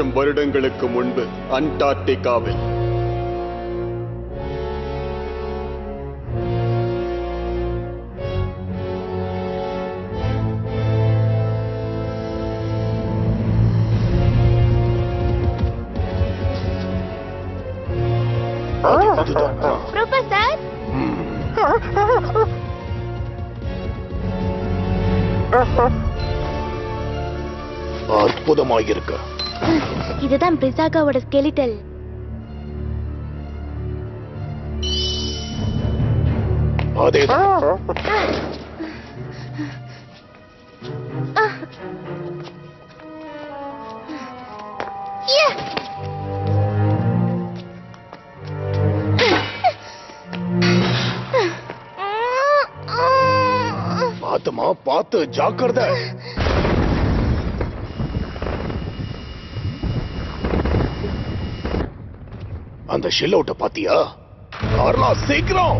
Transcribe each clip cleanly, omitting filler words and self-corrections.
லட்சம் வருடங்களுக்கு முன்பு அண்டார்டிகாவில் ப்ரொஃபசர், அற்புதமாயிருக்கு. இதுதான் பிரிசாகாவோட ஸ்கெலிட்டல். அதேதான். பாத்துமா, பாத்து, ஜாக்கிரதை. அந்த ஷெல் அவுட்ட பாத்தியா? கார்லா, சீக்கிரம்.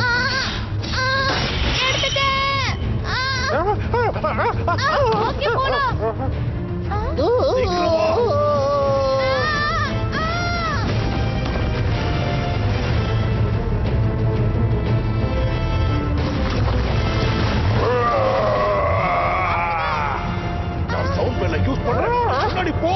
நான் சவுண்ட் பெல்ல யூஸ் பண்றேன். முன்னாடி போ.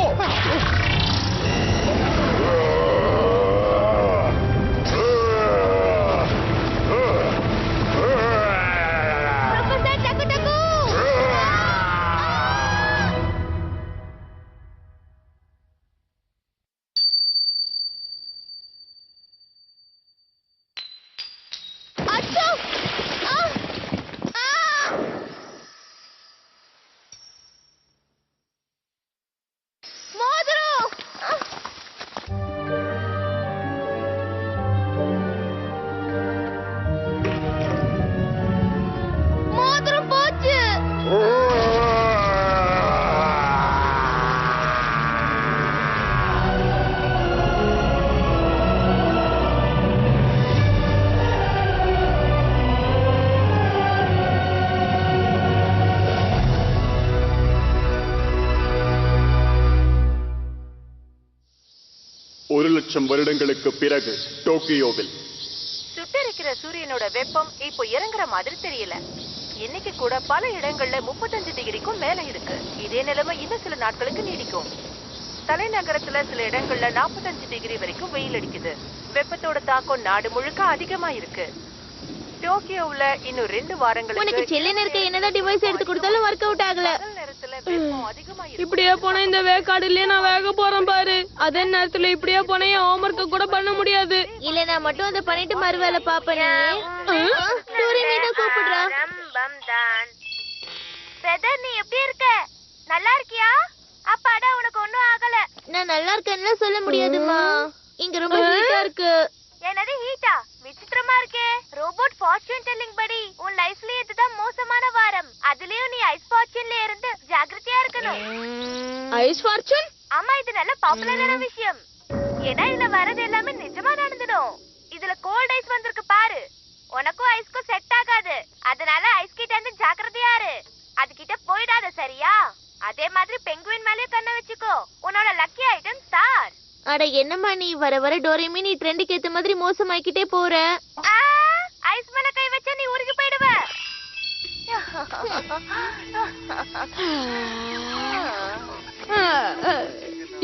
ஒரு லட்சம் வருடங்களுக்கு பிறகு டோக்கியோவில் சுட்டரிக்கிற சூரியனோட வெப்பம் இப்போ இறங்குற மாதிரி தெரியல. இன்னைக்கு கூட பல இடங்கள்ல 35 டிகிரிக்கும் மேல இருக்கு. இதே நிலைமை இன்னும் சில நாட்களுக்கு நீடிக்கும். தலைநகரத்துல சில இடங்கள்ல 45 டிகிரி வரைக்கும் வெயில் அடிக்குது. வெப்பத்தோட தாக்கம் நாடு முழுக்க அதிகமா இருக்கு. டோக்கியோவுல இன்னும் 2 வாரங்களுக்கு உனக்கு சில்லுன்னு இருக்க என்னதான் டிவைஸ் எடுத்து கொடுத்தாலும் ஒர்க் அவுட் ஆகல. இப்படியே போனா இந்த வேக்காடுலயே நான் வேக போறேன் பாரு. அதே நேரத்துல இப்படியே போனா என் ஹோம்வொர்க் கூட பண்ண முடியாது. இல்ல நான் மட்டும் அதை பண்ணிட்டு மறுவேளை பாப்பேன். கூப்பிடுறா. நீ எப்படி இருக்க? நல்லா இருக்கியா? அப்பாடா, உனக்கு ஒண்ணும் ஆகல. நான் நல்லா இருக்கேன்னு சொல்ல முடியாதுமா. இங்க ரொம்ப ஹீட்டா இருக்கு. என்னது ஹீட்டா? விசித்திரமா இருக்கே. ரோபோட் ஃபார்ச்சூன் டெல்லிங் படி உன் லைஃப்ல இதுதான் மோசமான வாரம். அதுலயும் நீ ஐஸ் ஃபார்ச்சூன்ல இருந்து ஜாக்கிரதையா இருக்கணும். Ice fortune? ஆமா, இது நல்ல பாப்புலரான விஷயம். ஏன்னா இதுல வரது எல்லாமே நிஜமா நடந்துடும். இதுல கோல்ட் ஐஸ் வந்திருக்கு பாரு. உனக்கும் ஐஸ்க்கும் செட் ஆகாது. அதனால ஐஸ் கிட்ட இருந்து ஜாக்கிரதையா இரு. அது கிட்ட போயிடாத, சரியா? அதே மாதிரி பெங்குவின் மேலயும் கண்ண வச்சுக்கோ. உன்னோட லக்கி ஐட்டம் ஸ்டார். அட என்னம்மா நீ வர வர டோரேமி நீ ட்ரெண்டுக்கு ஏத்த மாதிரி மோசமாக்கிட்டே போற. ஐஸ் மேல கை வச்சா நீ உருகி போயிடுவ.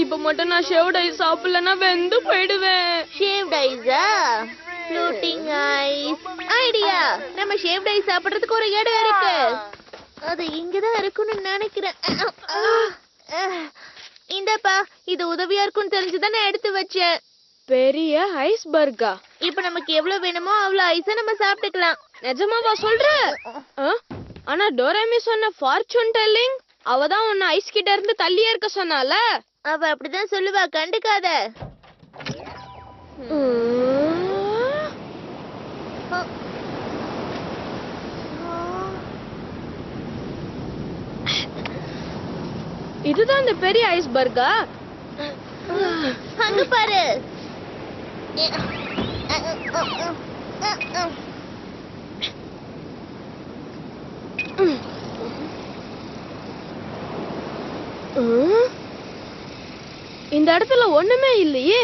இப்ப மட்டும் நான் ஷேவ்ட் ஐஸ் சாப்பிடலன்னா வெந்து போயிடுவேன். ஷேவ்ட் ஐஸா? Floating ice idea. நம்ம ஷேவ்ட் ஐஸ் சாப்பிடுறதுக்கு ஒரு இடம் இருக்கு. அது இங்கதான் இருக்குன்னு நினைக்கிறேன். இந்தப்பா, இது உதவியா இருக்கும்னு தெரிஞ்சுதான் நான் எடுத்து வச்சேன். பெரிய ஐஸ்பர்கா. இப்ப நமக்கு எவ்வளவு வேணுமோ அவ்வளவு ஐஸ நம்ம சாப்பிட்டுக்கலாம். நிஜமாவா சொல்ற? ஆனா டோரேமி சொன்ன ஃபார்ச்சூன் டெல்லிங், அவதான் உன்னை ஐஸ் கிட்ட இருந்து தள்ளியே இருக்க சொன்னால. அவ அப்படிதான் சொல்லுவா, கண்டுக்காத. இதுதான் இந்த பெரிய ஐஸ்பர்கா. அங்க பாரு. இந்த இடத்துல ஒண்ணுமே இல்லையே.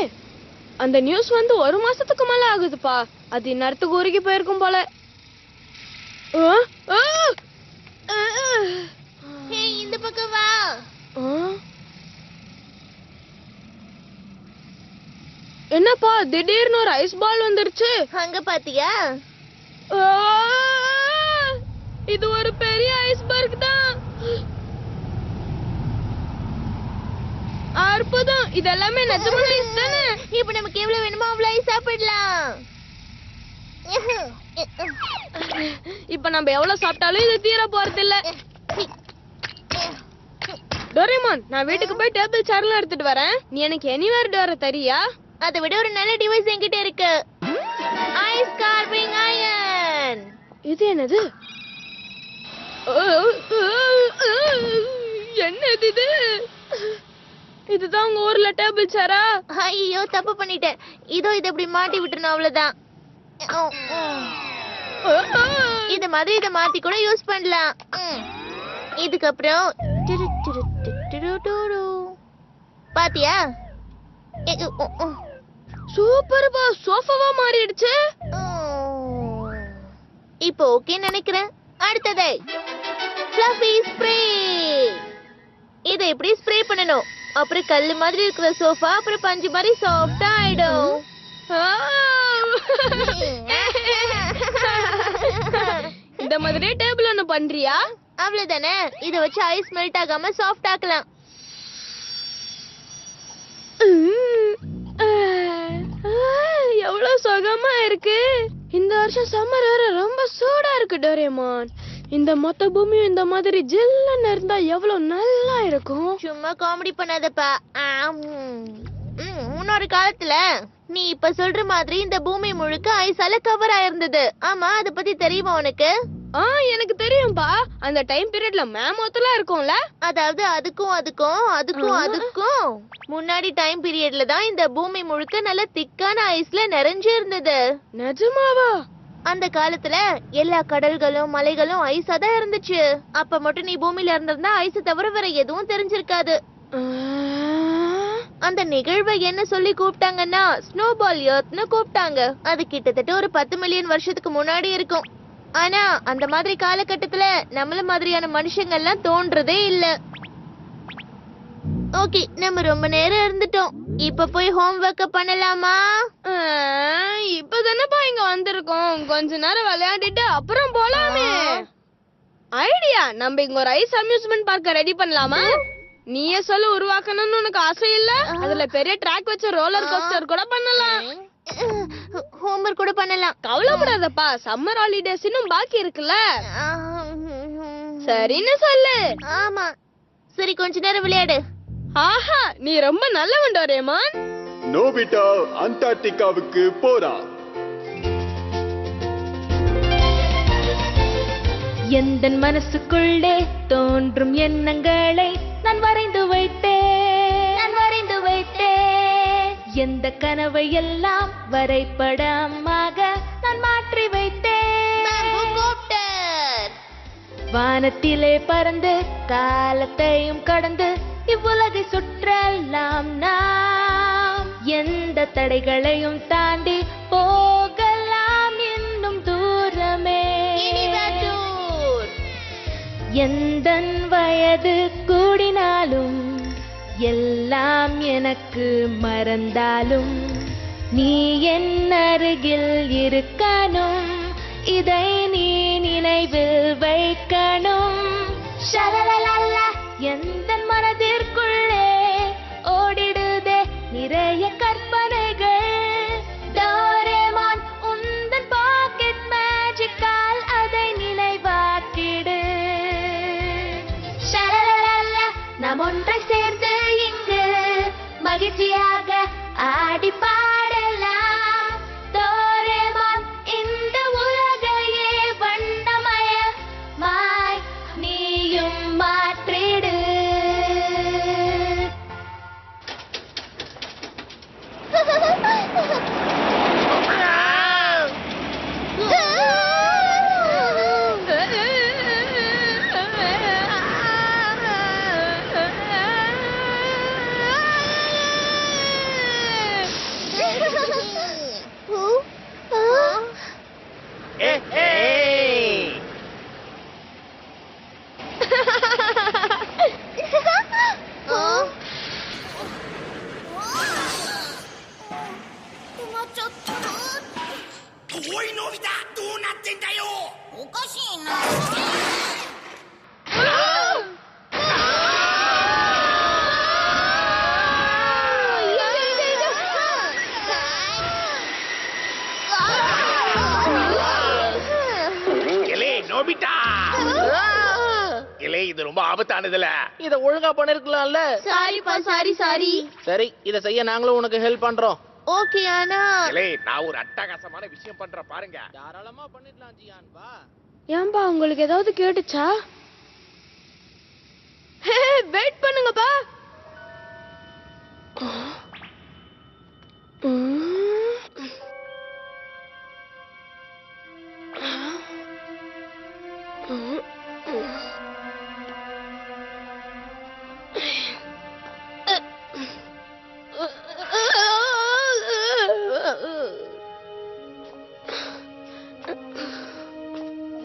அந்த நியூஸ் வந்து 1 மாசத்துக்கு மேல ஆகுதுப்பா. அது இந்நேரத்துக்கு உருகி போயிருக்கும் போல. இந்த பக்கம் வா. என்னப்பா திடீர்னு ஒரு ஐஸ் பால் வந்துருச்சு. அங்க பாத்தியா? இது ஒரு பெரிய ஐஸ்பர்க் தான். அற்புதம். இதெல்லாமே நிஜமான ஐஸ் தானே? இப்ப நமக்கு எவ்வளவு வேணுமோ அவ்வளவு ஐஸ் சாப்பிடலாம். இப்ப நம்ம எவ்வளவு சாப்பிட்டாலும் இது தீர போறது இல்ல. டோரேமான், நான் வீட்டுக்கு போய் டேபிள் சேர்லாம் எடுத்துட்டு வரேன். நீ எனக்கு எனிவேர் டோரை தரியா? அதை விட ஒரு நல்ல டிவைஸ் என்கிட்ட இருக்கு. Ice carving iron. இது என்னது? என்னது இது? இதுதான் உங்க ஊர்ல டேபிள் சேரா? ஐயோ தப்பு பண்ணிட்டேன். இதோ இதை இப்படி மாட்டி விட்டுறணும், அவ்வளவுதான். இது மாதிரி இதை மாத்தி கூட யூஸ் பண்ணலாம். இதுக்கப்புறம் பாத்தியா? சூப்பர்பா, சோஃபாவா மாறிடுச்சு. இப்போ ஓகே நினைக்கிறேன். அடுத்தது ஃப்ளஃபி ஸ்ப்ரே. இதை எப்படி ஸ்ப்ரே பண்ணணும்? அப்புறம் கல்லு மாதிரி இருக்கிற சோஃபா அப்புறம் பஞ்சு மாதிரி சாஃப்டா ஆயிடும். இந்த மாதிரி டேபிள் ஒண்ணு பண்றியா? அவ்வளவுதானே. இத வச்சு ஐஸ் மெல்ட் ஆகாம சாஃப்ட் ஆக்கலாம். எவ்வளவு சுகமா இருக்கு. இந்த வருஷம் சம்மர் வேற ரொம்ப சூடா இருக்கு டோரேமான். இந்த மொத்த பூமியும் இந்த மாதிரி ஜில்லுன்னு இருந்தா எவ்வளவு நல்லா இருக்கும். சும்மா காமெடி பண்ணாதப்பா. முன்னொரு காலத்துல நீ இப்ப சொல்ற மாதிரி இந்த பூமி முழுக்க ஐஸால கவர் ஆயிருந்தது. ஆமா, அத பத்தி தெரியுமா உனக்கு? எனக்கு தெரியும்பா. அந்த டைம் பீரியட்ல மேமோத்தெல்லாம் இருக்கும்ல. அதாவது அதுக்கும் முன்னாடி டைம் பீரியட்ல தான் இந்த பூமி முழுக்க நல்ல திக்கான ஐஸ்ல நிறைஞ்சு இருந்தது. நிஜமாவா? அந்த காலத்துல எல்லா கடல்களும் மலைகளும் ஐஸா தான் இருந்துச்சு. அப்ப மட்டும் நீ பூமியில இருந்திருந்தா ஐஸ் தவிர வேற எதுவும் தெரிஞ்சிருக்காது. அந்த நிகழ்வை என்ன சொல்லி கூப்பிட்டாங்கன்னா ஸ்னோபால் எர்த்னு கூப்பிட்டாங்க. அது கிட்டத்தட்ட ஒரு 10 மில்லியன் வருஷத்துக்கு முன்னாடி இருக்கும். ஆனா அந்த மாதிரி காலகட்டத்துல நம்மள மாதிரியான மனுஷங்க எல்லாம் தோன்றதே இல்ல. ஓகே, நம்ம ரொம்ப நேரம் இருந்துட்டோம். இப்ப போய் ஹோம்வொர்க் பண்ணலாமா? இப்பதானப்பா இங்க வந்திருக்கோம். கொஞ்ச நேரம் விளையாடிட்டு அப்புறம் போலாமே. ஐடியா, நம்ம இங்க ஒரு ஐஸ் அம்யூஸ்மெண்ட் பார்க்க ரெடி பண்ணலாமா? நீயே சொல்ல, உருவாக்கணும்னு உனக்கு ஆசை இல்ல? அதுல பெரிய ட்ராக் வச்ச ரோலர் கோஸ்டர் கூட பண்ணலாம். ஹோம்வொர்க் கூட பண்ணலாம். கவலைப்படாதப்பா, சம்மர் ஹாலிடேஸ் இன்னும் பாக்கி இருக்குல்ல. சரின்னு சொல்லு. ஆமா, சரி கொஞ்ச நேரம் விளையாடு. ஆஹா, நீ ரொம்ப நல்லவன் டோரேமான். நோபிட்டா அண்டார்டிகாவுக்கு போறா. எந்தன் மனசுக்குள்ளே தோன்றும் எண்ணங்களை நான் வரைந்து வைத்தேன். எந்த கனவை எல்லாம் வரைபடமாக நான் மாற்றி வைத்தேன். வானத்திலே பறந்து காலத்தையும் கடந்து இவ்வுலகை சுற்றலாம் நாம். எந்த தடைகளையும் தாண்டி போகலாம் இன்னும் தூரமே. எந்தன் வயது கூடினாலும் எல்லாம் எனக்கு மறந்தாலும் நீ என் அருகில் இருக்கணும். இதை நீ நினைவில் வைக்கணும். ஷலலலலா, எந்தன் மனதிற்குள்ளே ஓடிடுதே நிறைய கற்பனைகள். டோரேமான், உந்தன் பாக்கெட் மேஜிக்கால் அதை நினைவாக்கிடு. ஷலலலலா, நாம் ஒன்றை சேர்ந்து இங்கு மகிழ்ச்சியாக ஆடி பாடலாம். டோரேமான், இந்த உலகையே வண்ணமயமாய் நீயும் மாற்றிடு. நோபிட்டா இலே இது ரொம்ப ஆபத்தானதுல. இத ஒழுங்கா பண்ணிருக்கலாம்ல. சாரிப்பா, சாரி. சரி, இத செய்ய நாங்களும் உனக்கு ஹெல்ப் பண்றோம். ஓகே, ஆனா இலே நான் ஒரு அட்டகாசமான விஷயம் பண்றேன் பாருங்க. தாராளமா பண்ணிடலாம் ஜியான், வா. ஏன்பா உங்களுக்கு ஏதாவது கேட்டுச்சா? வெயிட் பண்ணுங்கப்பா.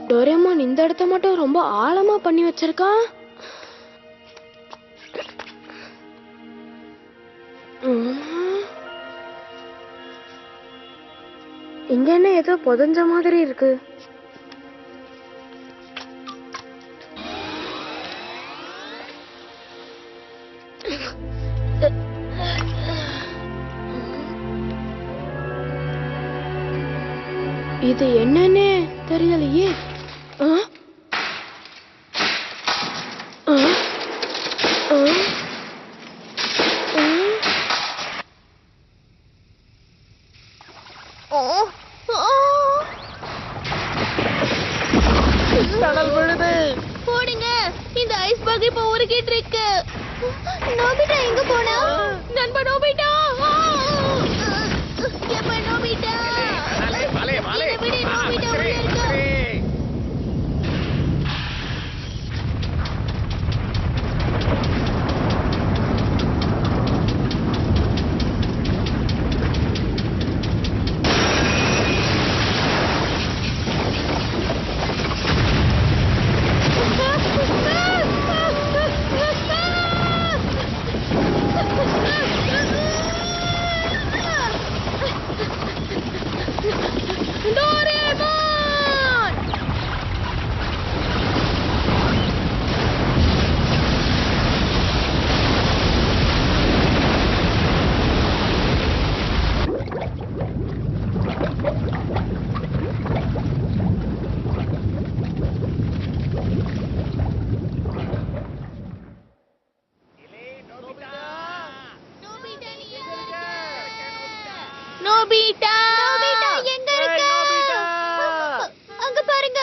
டோரேமான் இந்த இடத்த மட்டும் ரொம்ப ஆழமா பண்ணி வச்சிருக்கான். இங்க என்ன ஏதோ புதஞ்ச மாதிரி இருக்கு. இது என்னன்னே தெரியலையே. டனல் விழுது. போடுங்க, இந்த ஐஸ்பர்க் இப்ப உருகிட்டு இருக்கு. நோபிட்டா எங்க போனா? நண்பா நோபிட்டா. எப்ப நோபிட்டா? வாலே வாலே இதை விடு, நோபிட்டா உள்ள இருக்கு. டோரேமான்! நோபிட்டா! நோபிட்டா எங்க இருக்க? அங்க பாருங்க.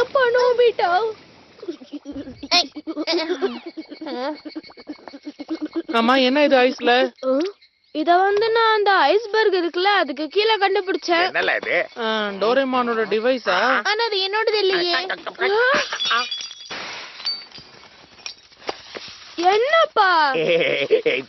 அப்பா நோபிட்டா. அம்மா, என்ன இது ஐஸ்ல? இத வந்து நான் அந்த ஐஸ்பர்க் இருக்குல்ல அதுக்கு கீழே கண்டுபிடிச்சேன். என்னல இது? டோரேமானோட டிவைஸா? ஆனா அது என்னோடது இல்லையே. என்னப்பா?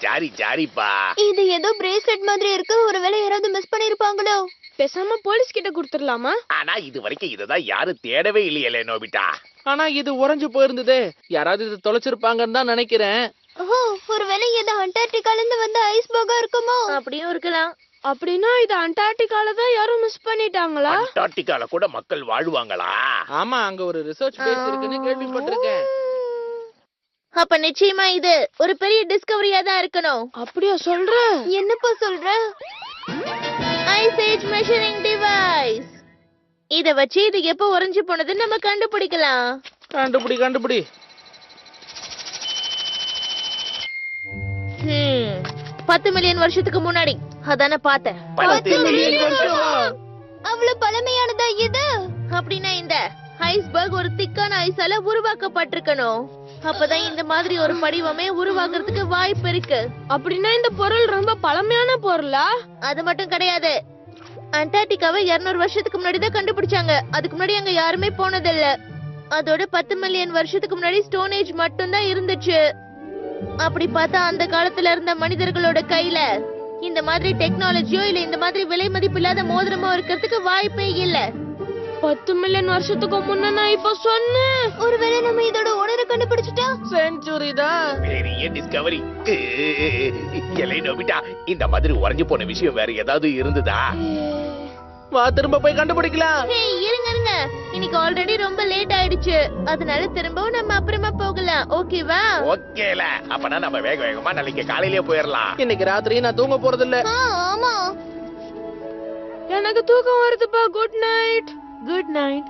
ஜாரி ஜாரிப்பா. இது ஏதோ பிரேஸ்லெட் மாதிரி இருக்கு. ஒருவேளை யாராவது மிஸ் பண்ணிருப்பாங்களோ? பேசாம போலீஸ் கிட்ட கொடுத்துடலாமா? ஆனா இது வரைக்கும் இததான் யாரும் தேடவே இல்லையே நோபிட்டா. ஆனா இது உறைஞ்சு போயிருந்ததே. யாராவது இது தொலைச்சிருப்பாங்கன்னு தான் நினைக்கிறேன். ஓ, ஒருவேளை இது அண்டார்டிகால இருந்து வந்த ஐஸ்பர்கா இருக்குமோ? அப்படியும் இருக்கலாம். அப்படின்னா இது அண்டார்டிகால தான் யாரும் மிஸ் பண்ணிட்டாங்களா? அண்டார்டிகால கூட மக்கள் வாழ்வாங்களா? ஆமா, அங்க ஒரு ரிசர்ச் பேஸ் இருக்குன்னு கேள்விப்பட்டிருக்கேன். அப்ப நிச்சயமா இது ஒரு பெரிய டிஸ்கவரியா தான் இருக்கணும். அப்படியா சொல்ற? என்னப்பா சொல்ற? Ice age measuring device. இத வச்சு இது எப்ப உறைஞ்சு போனதுன்னு நம்ம கண்டுபிடிக்கலாம். கண்டுபிடி. 10 மில்லியன் வருஷத்துக்கு முன்னாடி. அதான பார்த்தேன். 10 மில்லியன் வருஷமா? அவ்வளவு பழமையானதா இது? அப்படின்னா இந்த ஐஸ்பர்க் ஒரு திக்கான ஐஸால உருவாக்கப்பட்டிருக்கணும். அப்பதான் இந்த மாதிரி ஒரு படிவமே உருவாக்குறதுக்கு வாய்ப்பு இருக்கு. அப்படின்னா இந்த பொருள் ரொம்ப பழமையான பொருளா? அது மட்டும் கிடையாது. அண்டார்டிகாவை 200 வருஷத்துக்கு முன்னாடி தான் கண்டுபிடிச்சாங்க. அதுக்கு முன்னாடி அங்க யாருமே போனதில்ல. அதோட 10 மில்லியன் வருஷத்துக்கு முன்னாடி ஸ்டோன் ஏஜ் மட்டும் தான் இருந்துச்சு. அப்படி பார்த்தா அந்த காலத்துல இருந்த மனிதர்களோட கையில இந்த மாதிரி டெக்னாலஜியோ இல்ல இந்த மாதிரி விலை மதிப்பில்லாத மோதிரமோ இருக்கிறதுக்கு வாய்ப்பே இல்ல. 10 மில்லியன் வருஷத்துக்கு முன்ன நான் இப்ப சொன்னேன். ஒருவேளை நம்ம இதோட ஓனரை கண்டுபிடிச்சிட்டா? செஞ்சுரி தான். பெரிய டிஸ்கவரி. எலை நோபிட்டா, இந்த மாதிரி உறைஞ்சு போன விஷயம் வேற ஏதாவது இருந்ததா? வா திரும்ப போய் கண்டுபிடிக்கலாம். ஹேய், இருங்க. இன்னைக்கு ஆல்ரெடி ரொம்ப லேட் ஆயிடுச்சு. அதனால திரும்பவும் நம்ம அப்புறமா போகலாம். ஓகேவா? ஓகேல. அப்பனா நம்ம வேக வேகமா நாளைக்கு காலையிலேயே போயிடலாம். இன்னைக்கு ராத்திரி நான் தூங்க போறது இல்ல. ஆமா. எனக்கு தூக்கம் வருதுப்பா. Good night. Good night.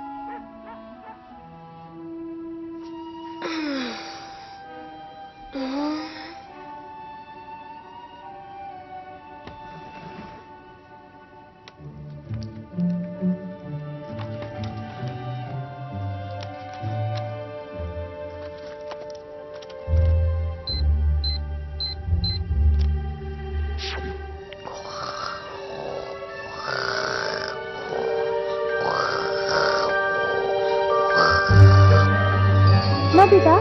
Nobita?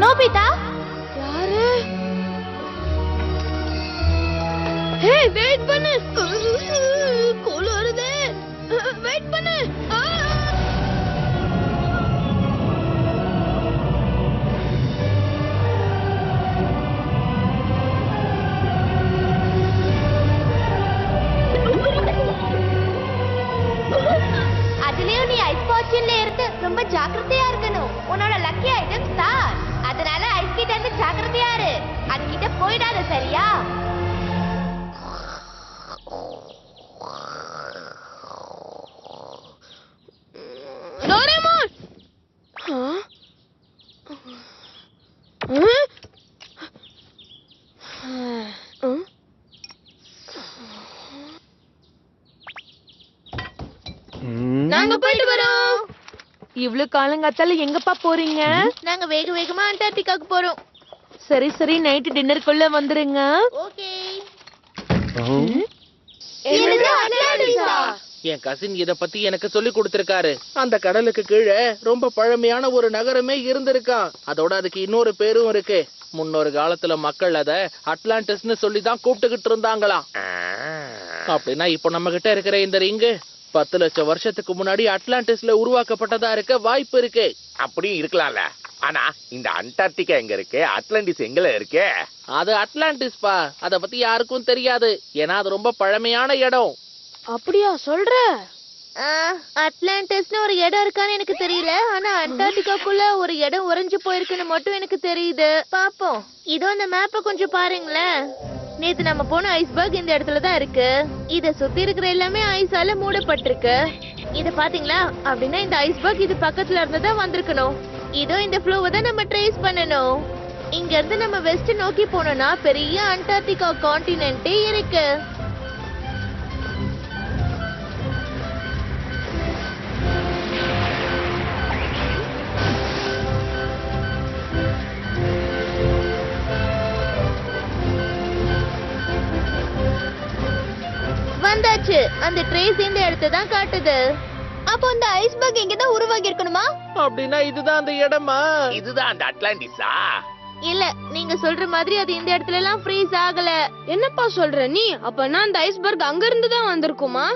Nobita? யாரு? ஹே, வெயிட் பண்ணு. கோல வருதே. வெயிட் பண்ணு. அதுலயும் நீ ஐஸ் பாட்சின்ல இருந்து ரொம்ப ஜாக்கிரதையா இருக்கணும். உன்னோட லக்கி ஐட்டம் ஸ்டார். அதனால ஐஸ் கிட்ட இருந்து ஜாக்கிரதையா இரு. அது கிட்ட போயிடாத, சரியா? டோரேமான். நாங்க போயிட்டு வரோம். இவ்ளோ காலங்காத்தால எங்கப்பா போறீங்க? நாங்க வேக வேகமா அண்டார்டிகாக்கு போறோம். சரி சரி, நைட் டின்னருக்குள்ள வந்துருங்க. ஓகே. என்னது அட்லாண்டிஸா? என் கசின் இத பத்தி எனக்கு சொல்லி கொடுத்திருக்காரு. அந்த கடலுக்கு கீழே ரொம்ப பழமையான ஒரு நகரமே இருந்திருக்கான். அதோட அதுக்கு இன்னொரு பேரும் இருக்கு. முன்னொரு காலத்துல மக்கள் அத அட்லாண்டிஸ்னு சொல்லி தான் கூப்பிட்டுக்கிட்டு இருந்தாங்களாம். அப்படின்னா இப்போ நம்ம கிட்ட இருக்கிற இந்த ரிங்கு 10 லட்சம் வருஷத்துக்கு முன்னாடி அட்லாண்டிஸ்ல உருவாக்கப்பட்டதா இருக்க வாய்ப்பு இருக்கு. அப்படியும் இருக்கலாம்ல. ஆனா இந்த அண்டார்டிகா எங்க இருக்கு? அட்லாண்டிஸ் எங்கல இருக்கு? அது அட்லாண்டிஸ் பா. அத பத்தி யாருக்கும் தெரியாது. ஏன்னா அது ரொம்ப பழமையான இடம். அப்படியா சொல்ற? அட்லாண்டிஸ்னு ஒரு இடம் இருக்கான்னு எனக்கு தெரியல. ஆனா அண்டார்டிகாக்குள்ள ஒரு இடம் உறைஞ்சு போயிருக்குன்னு மட்டும் எனக்கு தெரியுது. பாப்போம். இதோ அந்த மேப்ப கொஞ்சம் பாருங்களேன். நேத்து நம்ம போன ஐஸ்பர்க் இந்த இடத்துல தான் இருக்கு. இத சுத்தி இருக்கிற எல்லாமே ஐஸால மூடப்பட்டிருக்கு. இத பாத்தீங்களா? அப்படின்னா இந்த ஐஸ்பர்க் இது பக்கத்துல இருந்து தான் வந்திருக்கணும். இதோ இந்த ஃப்ளோவை தான் நம்ம ட்ரேஸ் பண்ணணும். இங்க இருந்து நம்ம வெஸ்ட் நோக்கி போனோம்னா பெரிய அண்டார்டிகா கான்டினென்ட்டே இருக்கு. வந்தாச்சு. அந்த ட்ரேஸ் இந்த இடத்தை தான் காட்டுது. அப்போ அந்த ஐஸ்பர்க் இங்க தான் உருவாகி இருக்கணுமா? அப்படின்னா இதுதான் அந்த இடமா? இதுதான் அந்த அட்லாண்டிஸா? இல்ல, நீங்க சொல்ற மாதிரி அது இந்த இடத்துல எல்லாம் ஃப்ரீஸ் ஆகல. என்னப்பா சொல்ற நீ? அப்பனா அந்த ஐஸ்பர்க் அங்க இருந்து தான் வந்திருக்குமா?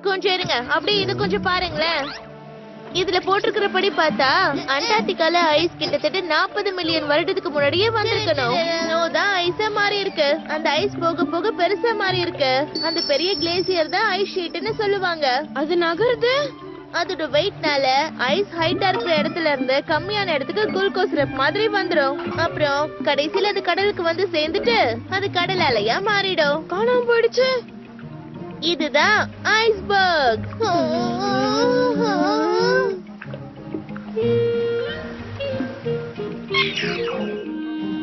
கொஞ்சம் இருங்க, அப்படியே இது கொஞ்சம் பாருங்களேன். இதுல போட்டிருக்கிறபடி பார்த்தா அண்டார்டிகால ஐஸ் கிட்டத்தட்ட 40 மில்லியன் வருடத்துக்கு முன்னாடியே வந்திருக்கணும். ஸ்னோ தான் ஐஸா மாறி இருக்கு. அந்த ஐஸ் போக போக பெருசா மாறி இருக்கு. அந்த பெரிய கிளேசியர் தான் ஐஸ் ஷீட்னு சொல்லுவாங்க. அது நகருது. அதோட வெயிட்னால ஐஸ் ஹைட்டா இருக்கிற இடத்துல இருந்து கம்மியான இடத்துக்கு குளுக்கோஸ் சிரப் மாதிரி வந்துரும். அப்புறம் கடைசியில அது கடலுக்கு வந்து சேர்ந்துட்டு அது கடல் அலையா மாறிடும். காணாம போயிடுச்சு. இதுதான் ஐஸ்பர்க்.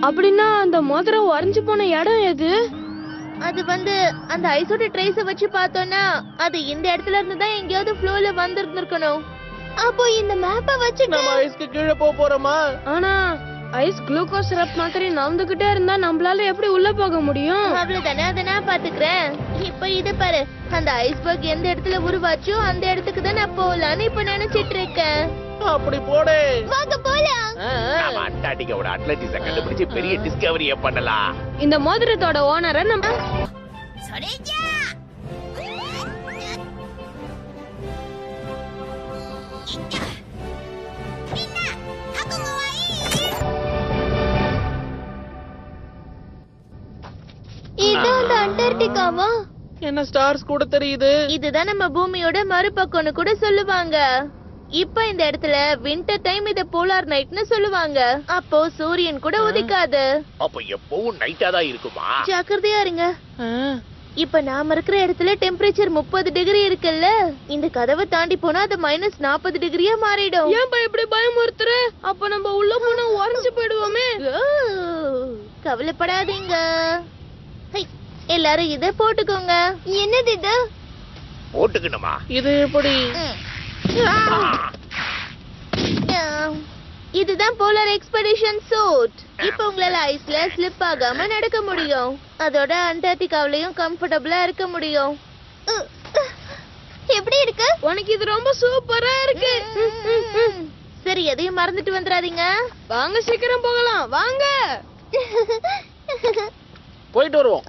அப்படின்னா அந்த மோதிரம் உறைஞ்சு போன இடம் எது? அது வந்து அந்த ஐஸோட ட்ரேஸ வச்சு பார்த்தோம்னா அது இந்த இடத்துல இருந்து தான் எங்கேயாவது ஃப்ளோல வந்திருந்திருக்கணும். அப்போ இந்த மேப்பை வச்சு நம்ம ஐஸ்க்கு கீழே போக போறோமா? ஆனா ஐஸ் குளுக்கோஸ் சிரப் மாதிரி நடந்துகிட்டே இருந்தா நம்மளால எப்படி உள்ள போக முடியும்? அவ்வளவுதானே, அதை நான் பாத்துக்கிறேன். இப்ப இது பாரு, அந்த ஐஸ்பர்க் எந்த இடத்துல உருவாச்சோ அந்த இடத்துக்கு தான் நான் போலான்னு இப்ப நினைச்சிட்டு இருக்கேன். அப்படி போடு. வாங்க போலாம். நாம அண்டார்டிகாவோட அட்லாண்டிஸ கண்டுபிடிச்சு பெரிய டிஸ்கவரியை பண்ணலாம். இந்த மோதிரத்தோட ஓனரை நம்ம இது அந்த அண்டார்டிகாவா? என்ன ஸ்டார்ஸ் கூட தெரியுது. இதுதான் நம்ம பூமியோட மறுபக்கம்னு கூட சொல்லுவாங்க. இப்ப இந்த இடத்துல வின்டர் டைம் இத போலார் நைட்னு சொல்லுவாங்க. அப்போ சூரியன் கூட உதிக்காது. அப்ப எப்பவும் நைட்டா தான் இருக்குமா? ஜாக்கிரதையா இருங்க. ஆ, இப்ப நாம இருக்கிற இடத்துல டெம்பரேச்சர் 30 டிகிரி இருக்குல்ல, இந்த கதவை தாண்டி போனா அது -40 டிகிரியா மாறிடும். ஏன் இப்படி பயமுறுத்துற? அப்ப நம்ம உள்ள போனா உறைஞ்சு போயிடுவோமே. ஓ, கவலைப்படாதீங்க. ஹை, எல்லாரும் இத போட்டுக்கோங்க. என்னது இது? போட்டுக்கணுமா? இது எப்படி? இதுதான் போலார் எக்ஸ்பெடிஷன் சூட். இப்ப உங்களால ஐஸ்ல ஸ்லிப் ஆகாம நடக்க முடியும். அதோட அண்டார்டிகாவிலயும் கம்ஃபர்டபுளா இருக்க முடியும். எப்படி இருக்கு? உனக்கு இது ரொம்ப சூப்பரா இருக்கு. சரி, எதையும் மறந்துட்டு வந்துடாதீங்க. வாங்க சீக்கிரம் போகலாம், வாங்க. போயிட்டு வருவோம்.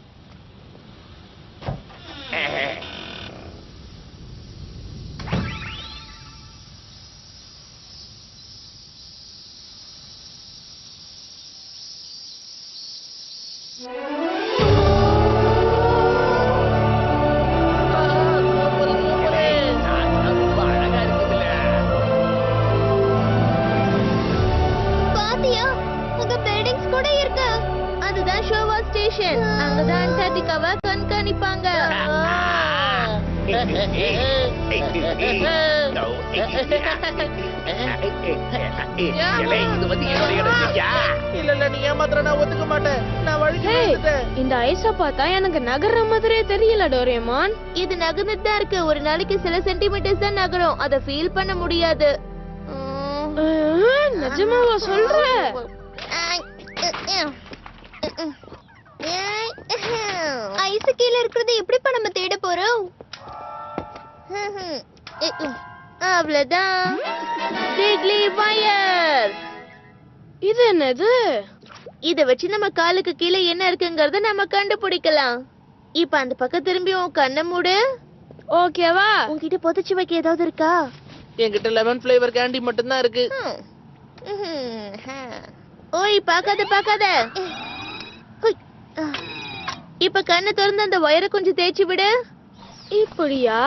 ரொம்ப அழகா இருக்குதுல்ல? பாத்தியா, அங்க பில்டிங்ஸ் கூட இருக்கு. அதுதான் ஷோவா ஸ்டேஷன். அங்கதான் அண்டார்டிகாவை கண்காணிப்பாங்க. இலை, இது வந்து என்னுடைய இடம் இல்லையா? இல்ல இல்ல, நீ ஏமாத்துற, நான் ஒத்துக்க மாட்டேன். நான் வழிக்கு ஹே, வந்துட்டேன். இந்த ஐஸ பார்த்தா எனக்கு நகர்ற மாதிரியே தெரியல டோரேமான். இது நகர்ந்துட்டு தான் இருக்கு. ஒரு நாளைக்கு சில சென்டிமீட்டர்ஸ் தான் நகரும். அத ஃபீல் பண்ண முடியாது. நிஜமாவா சொல்ற? ஐஸ் கீழ இருக்கிறது எப்படிப்பா நம்ம தேட போறோம்? அவ்வளவுதான். Wriggly wires. இது என்னது? இத வச்சு நம்ம காலுக்கு கீழே என்ன இருக்குங்கறத நம்ம கண்டுபிடிக்கலாம். இப்ப அந்த பக்கம் திரும்பி உன் கண்ணை மூடு. ஓகேவா? உன்கிட்ட புதைச்சு வைக்க ஏதாவது இருக்கா? என்கிட்ட லெமன் ஃபிளேவர் கேண்டி மட்டும்தான் இருக்கு. ஓய், பாக்காத பாக்காத. ஹுய். இப்ப கண்ணை திறந்து அந்த வயரை கொஞ்சம் தேய்ச்சி விடு. இப்படியா?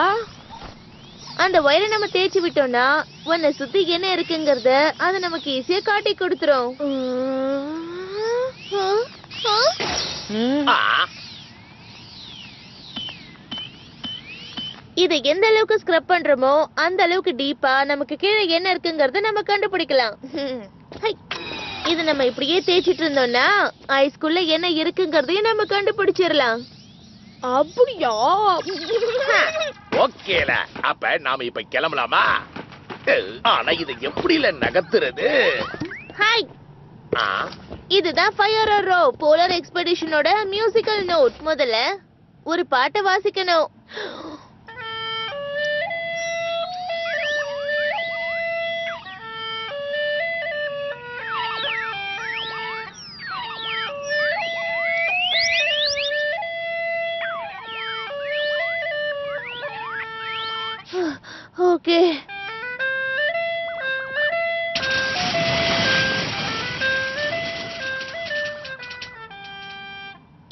அந்த வயரை நம்ம தேய்ச்சி விட்டோம்னா உன்னை சுத்தி என்ன இருக்குங்கறத அது நமக்கு ஈஸியா காட்டி கொடுத்துரும். ஆ, இதை எந்த அளவுக்கு ஸ்க்ரப் பண்றோமோ அந்த அளவுக்கு டீப்பா நமக்கு கீழே என்ன இருக்குங்கறத நம்ம கண்டுபிடிக்கலாம். ஹை. இது நம்ம இப்படியே தேய்ச்சிட்டு இருந்தோம்னா ஐஸ்குள்ள என்ன இருக்குங்கறதையும் நம்ம கண்டுபிடிச்சிடலாம். அப்படியா? ஓகேல. அப்ப நாம இப்ப கிளம்பலாமா? ஆனா இதை எப்படில நகர்த்துறது? ஹாய், ஆ, இதுதான் ஃபயர் ரோ போலார் எக்ஸ்பெடிஷனோட மியூசிக்கல் நோட். முதல்ல ஒரு பாட்டை வாசிக்கணும். ஓகே.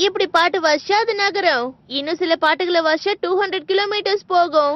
இப்படி பாட்டு வாசிச்சா அது நகரும். இன்னும் சில பாட்டுகளை வாசிச்சா 200 கிலோமீட்டர்ஸ் போகும்.